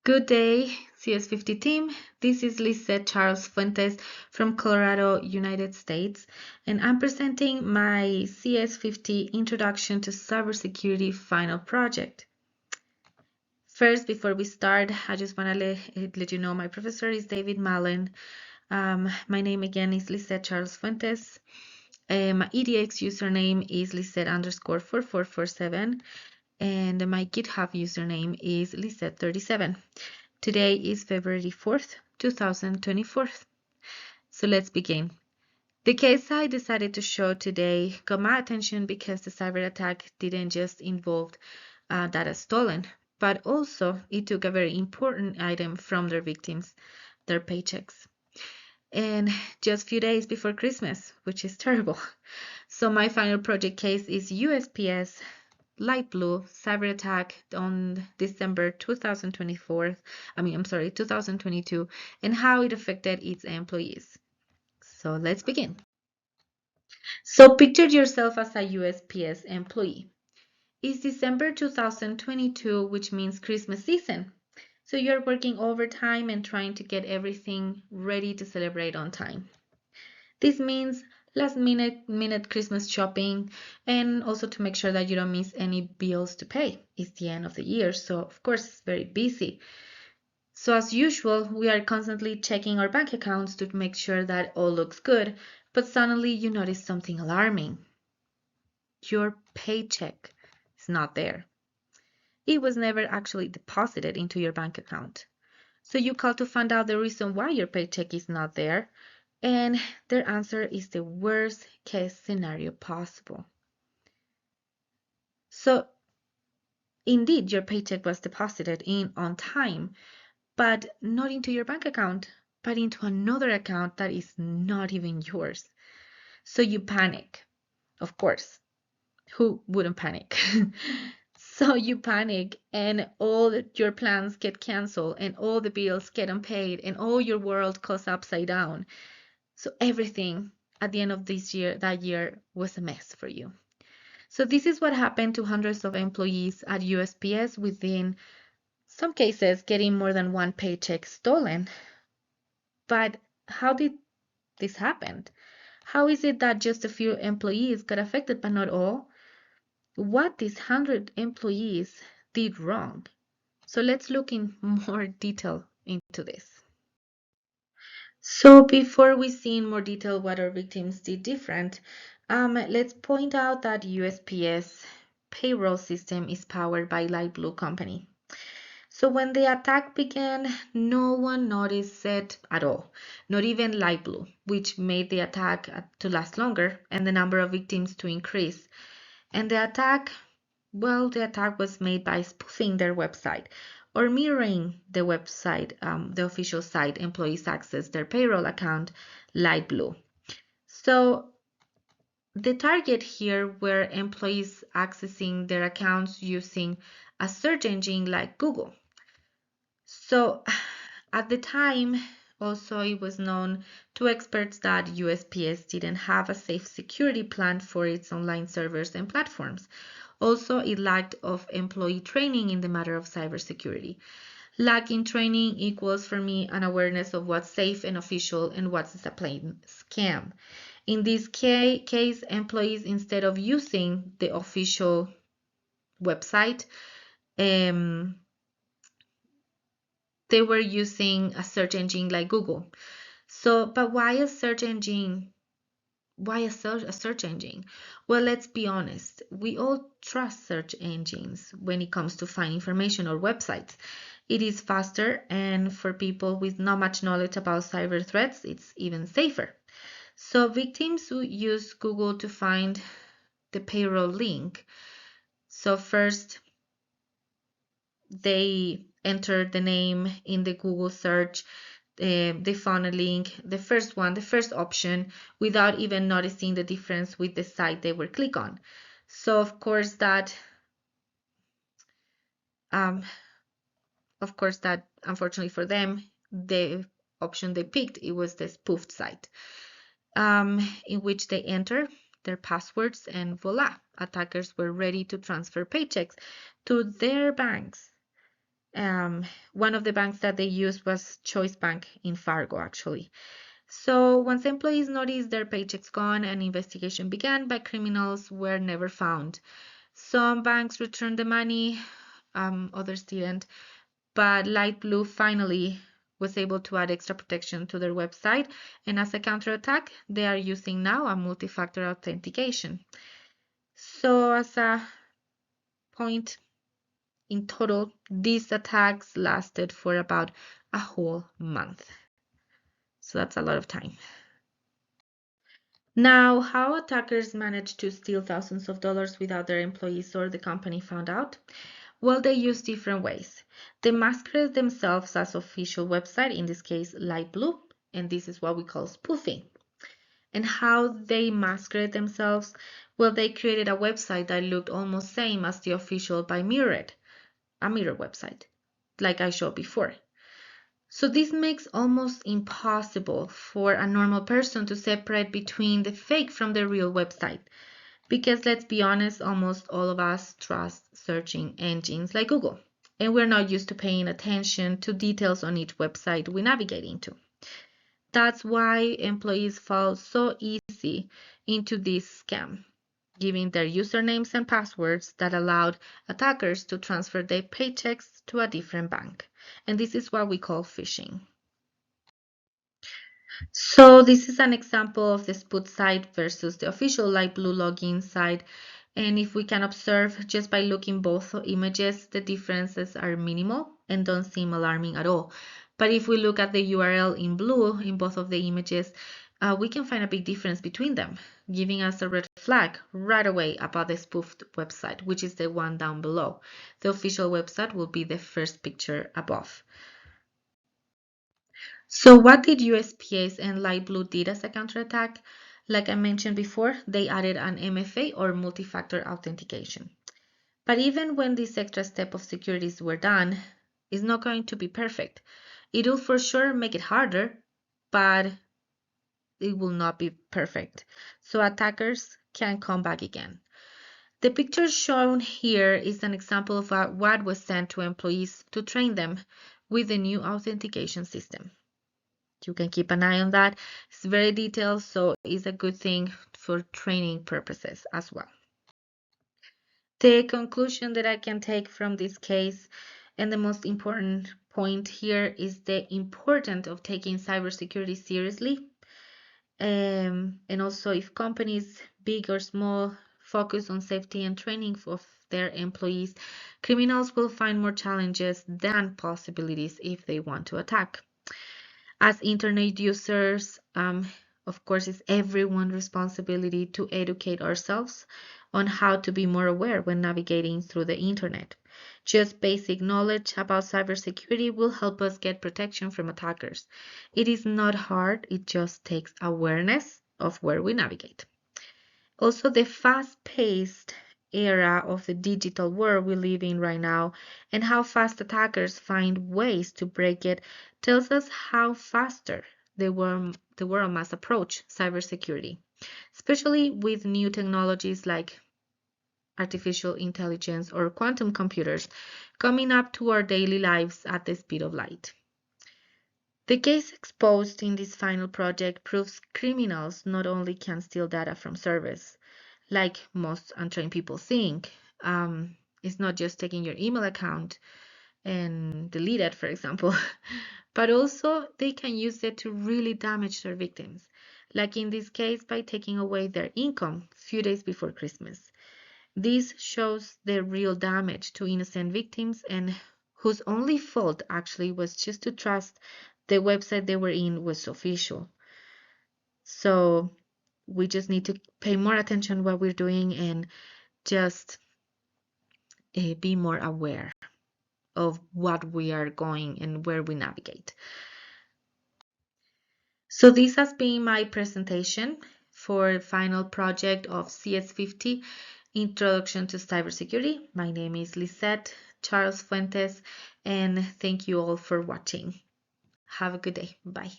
Good day, CS50 team. This is Lisette Charles Fuentes from Colorado, United States, and I'm presenting my CS50 Introduction to Cybersecurity Final Project. First, before we start, I just want to let you know my professor is David Mallon. My name again is Lisette Charles Fuentes. My EDX username is Lisette_4447. And my GitHub username is Lisette37. Today is February 4th, 2024. So let's begin. The case I decided to show today got my attention because the cyber attack didn't just involve data stolen, but also it took a very important item from their victims, their paychecks. And just a few days before Christmas, which is terrible. So my final project case is USPS LITEBLUE cyber attack on December 2022, and how it affected its employees. So let's begin. So picture yourself as a USPS employee. It's December 2022, which means Christmas season. So you're working overtime and trying to get everything ready to celebrate on time. This means last minute Christmas shopping, and also to make sure that you don't miss any bills to pay. It's the end of the year, so of course it's very busy. So as usual, we are constantly checking our bank accounts to make sure that all looks good, but suddenly you notice something alarming. Your paycheck is not there. It was never actually deposited into your bank account. So you call to find out the reason why your paycheck is not there, and their answer is the worst case scenario possible. So indeed, your paycheck was deposited in on time, but not into your bank account, but into another account that is not even yours. So you panic, of course. Who wouldn't panic? So you panic, and all your plans get canceled, and all the bills get unpaid, and all your world goes upside down. So everything at the end of that year was a mess for you. So this is what happened to hundreds of employees at USPS, within some cases getting more than one paycheck stolen. But how did this happen? How is it that just a few employees got affected but not all? What these 100 employees did wrong? So let's look in more detail into this. So before we see in more detail what our victims did different, let's point out that USPS payroll system is powered by LITEBLUE company. So when the attack began, no one noticed it at all, not even LITEBLUE, which made the attack to last longer and the number of victims to increase. And the attack was made by spoofing their website or mirroring the website, the official site employees access their payroll account, LITEBLUE. So the target here were employees accessing their accounts using a search engine like Google. So at the time, also it was known to experts that USPS didn't have a safe security plan for its online servers and platforms. Also, it lacked of employee training in the matter of cybersecurity. Lacking training equals for me an awareness of what's safe and official and what's a plain scam. In this case, employees, instead of using the official website, they were using a search engine like Google. So, but why a search engine? Why a search engine? Well, let's be honest. We all trust search engines when it comes to find information or websites. It is faster, and for people with not much knowledge about cyber threats, it's even safer. So victims who use Google to find the payroll link. So first, they enter the name in the Google search. They found a link, the first option, without even noticing the difference with the site they were click on. So of course that unfortunately for them, the option they picked, it was the spoofed site, in which they enter their passwords, and voila, attackers were ready to transfer paychecks to their banks. One of the banks that they used was Choice Bank in Fargo, actually. So once employees noticed their paychecks gone, an investigation began, but criminals were never found. Some banks returned the money, others didn't, but LITEBLUE finally was able to add extra protection to their website, and as a counterattack, they are using now a multi-factor authentication. So as a point, in total, these attacks lasted for about a whole month. So that's a lot of time. Now, how attackers managed to steal thousands of dollars without their employees or the company found out? Well, they use different ways. They masquerade themselves as official website, in this case, LITEBLUE, and this is what we call spoofing. And how they masquerade themselves? Well, they created a website that looked almost same as the official by Mirrored, a mirror website, like I showed before. So this makes almost impossible for a normal person to separate between the fake from the real website. Because let's be honest, almost all of us trust searching engines like Google, and we're not used to paying attention to details on each website we navigate into. That's why employees fall so easy into this scam, giving their usernames and passwords that allowed attackers to transfer their paychecks to a different bank. And this is what we call phishing. So this is an example of the spoofed site versus the official LITEBLUE login site. And if we can observe just by looking both images, the differences are minimal and don't seem alarming at all. But if we look at the URL in blue in both of the images, we can find a big difference between them, giving us a red flag right away about the spoofed website, which is the one down below. The official website will be the first picture above. So what did USPS and LITEBLUE did as a counterattack? Like I mentioned before, they added an MFA or multi-factor authentication. But even when this extra step of securities were done, it's not going to be perfect. It will for sure make it harder, but it will not be perfect. So attackers can come back again. The picture shown here is an example of what was sent to employees to train them with the new authentication system. You can keep an eye on that. It's very detailed, so it's a good thing for training purposes as well. The conclusion that I can take from this case, and the most important point here, is the importance of taking cybersecurity seriously. And also, if companies, big or small, focus on safety and training of their employees, criminals will find more challenges than possibilities if they want to attack. As internet users, of course, it's everyone's responsibility to educate ourselves on how to be more aware when navigating through the internet. Just basic knowledge about cybersecurity will help us get protection from attackers. It is not hard, it just takes awareness of where we navigate. Also, the fast-paced era of the digital world we live in right now and how fast attackers find ways to break it tells us how faster the world must approach cybersecurity, especially with new technologies like artificial intelligence or quantum computers coming up to our daily lives at the speed of light. The case exposed in this final project proves criminals not only can steal data from servers, like most untrained people think. It's not just taking your email account and delete it, for example, but also they can use it to really damage their victims, like in this case by taking away their income a few days before Christmas. This shows the real damage to innocent victims and whose only fault actually was just to trust the website they were in was official. So we just need to pay more attention to what we're doing and just be more aware of what we are going and where we navigate. So this has been my presentation for final project of CS50 Introduction to Cybersecurity. My name is Lisette Charles Fuentes, and thank you all for watching. Have a good day. Bye.